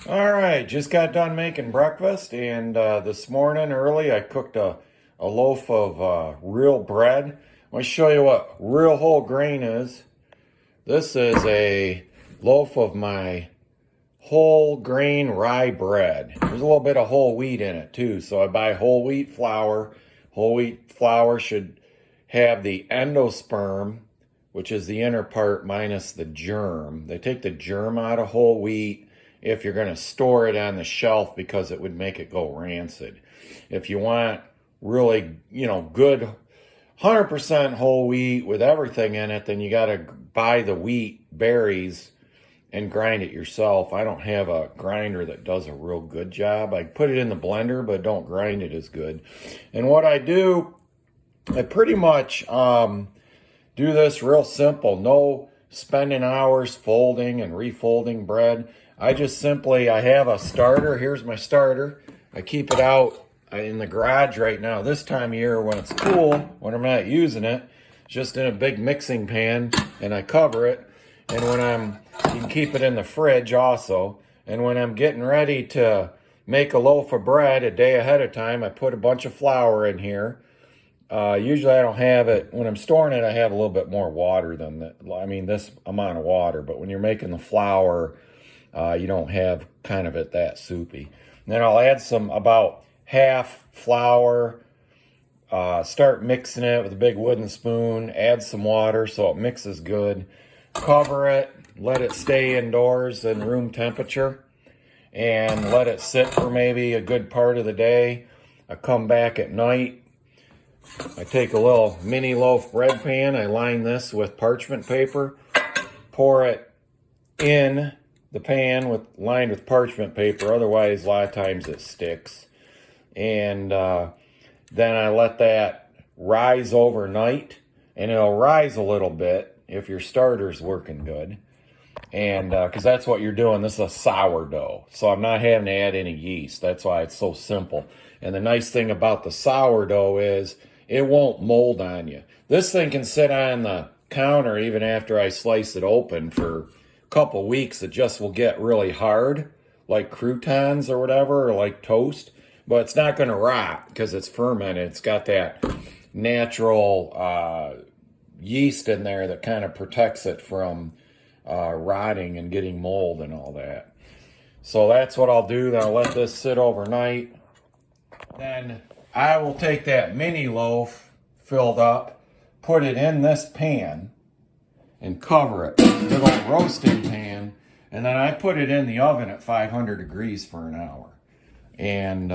All right, just got done making breakfast, and this morning early I cooked a loaf of real bread. Let me show you what real whole grain is. This is a loaf of my whole grain rye bread. There's a little bit of whole wheat in it too, so I buy whole wheat flour. Whole wheat flour should have the endosperm, which is the inner part minus the germ. They take the germ out of whole wheat if you're going to store it on the shelf because it would make it go rancid. If you want really, good 100% whole wheat with everything in it, then you got to buy the wheat berries and grind it yourself. I don't have a grinder that does a real good job. I put it in the blender, but don't grind it as good. And what I do, I pretty much do this real simple. No spending hours folding and refolding bread. I have a starter. Here's my starter. I keep it out in the garage right now. This time of year when it's cool, when I'm not using it, just in a big mixing pan, and I cover it. And you can keep it in the fridge also. And when I'm getting ready to make a loaf of bread a day ahead of time, I put a bunch of flour in here. Usually I don't have it, when I'm storing it, I have a little bit more water than that. I mean, this amount of water, but when you're making the flour, you don't have kind of it that soupy. And then I'll add about half flour, start mixing it with a big wooden spoon, add some water so it mixes good, cover it, let it stay indoors in room temperature, and let it sit for maybe a good part of the day. I come back at night. I take a little mini loaf bread pan. I line this with parchment paper, pour it in the pan lined with parchment paper. Otherwise, a lot of times it sticks. And then I let that rise overnight, and it'll rise a little bit if your starter's working good. And because that's what you're doing. This is a sourdough, so I'm not having to add any yeast. That's why it's so simple. And the nice thing about the sourdough is it won't mold on you. This thing can sit on the counter even after I slice it open for a couple weeks. It just will get really hard, like croutons or whatever, or like toast. But it's not going to rot because it's fermented. It's got that natural yeast in there that kind of protects it from rotting and getting mold and all that. So that's what I'll do. Then I'll let this sit overnight. Then I will take that mini loaf filled up, put it in this pan, and cover it. Big old roasting pan. And then I put it in the oven at 500 degrees for an hour. And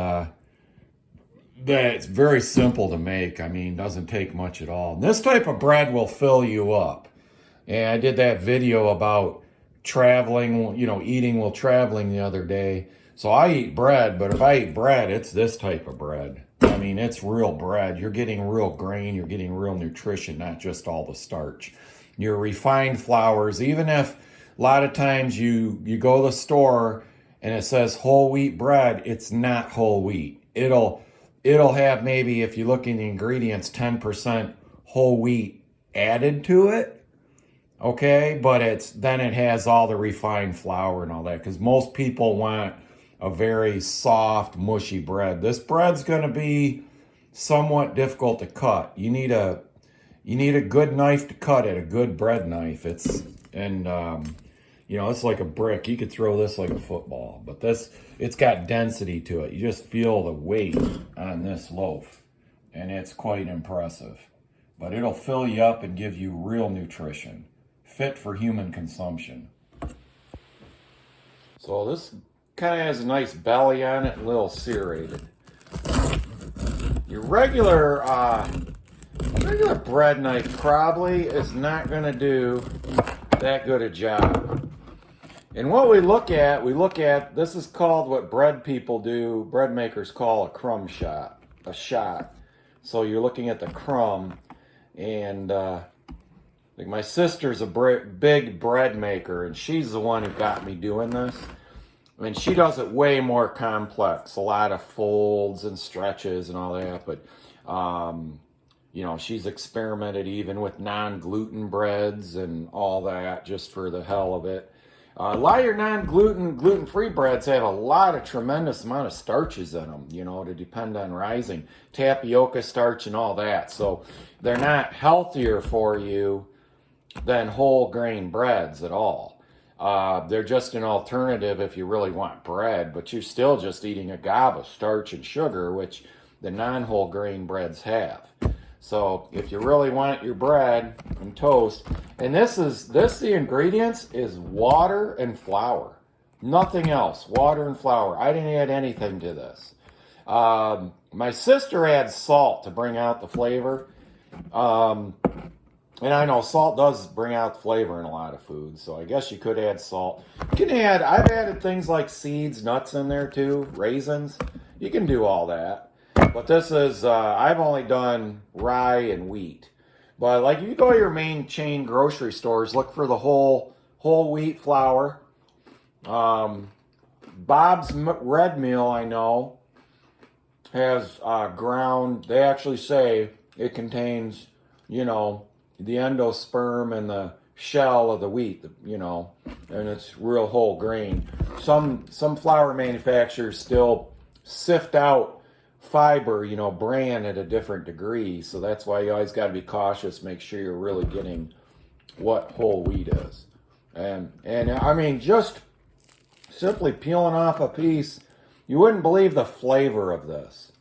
that's very simple to make. I mean, doesn't take much at all. And this type of bread will fill you up. And I did that video about traveling, eating while traveling the other day. So I eat bread, but if I eat bread, it's this type of bread. I mean, it's real bread. You're getting real grain. You're getting real nutrition, not just all the starch. Your refined flours, even if a lot of times you go to the store and it says whole wheat bread, it's not whole wheat. It'll have, maybe if you look in the ingredients, 10% whole wheat added to it. Okay, but then it has all the refined flour and all that, because most people want a very soft, mushy bread. This bread's going to be somewhat difficult to cut. You need a good knife to cut it, a good bread knife. It's like a brick. You could throw this like a football, but it's got density to it. You just feel the weight on this loaf, and it's quite impressive. But it'll fill you up and give you real nutrition, fit for human consumption. So this kind of has a nice belly on it, a little serrated. Your regular bread knife probably is not going to do that good a job. And what we look at, this is called, what bread makers call a crumb shot, a shot. So you're looking at the crumb, and like my sister's a big bread maker, and she's the one who got me doing this. I mean, she does it way more complex, a lot of folds and stretches and all that, but she's experimented even with non-gluten breads and all that just for the hell of it. A lot of your gluten-free breads have a lot of tremendous amount of starches in them, you know, to depend on rising. Tapioca starch and all that. So they're not healthier for you than whole grain breads at all. They're just an alternative if you really want bread, but you're still just eating a gob of starch and sugar, which the non-whole grain breads have. So if you really want your bread and toast, and the ingredients is water and flour. Nothing else, water and flour. I didn't add anything to this. My sister adds salt to bring out the flavor. And I know salt does bring out the flavor in a lot of foods, so I guess you could add salt. You can add, I've added things like seeds, nuts in there too, raisins. You can do all that. But this is, I've only done rye and wheat. But like if you go to your main chain grocery stores, look for the whole wheat flour. Bob's Red Meal, I know, has ground, they actually say it contains, you know, the endosperm and the shell of the wheat, you know, and it's real whole grain. Some flour manufacturers still sift out fiber, you know, bran at a different degree. So that's why you always got to be cautious, make sure you're really getting what whole wheat is. And I mean, just simply peeling off a piece, you wouldn't believe the flavor of this.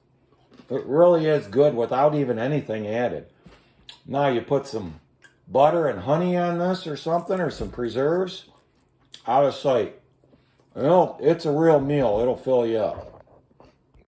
It really is good without even anything added. Now you put some butter and honey on this or something, or some preserves, out of sight. It's a real meal. It'll fill you up.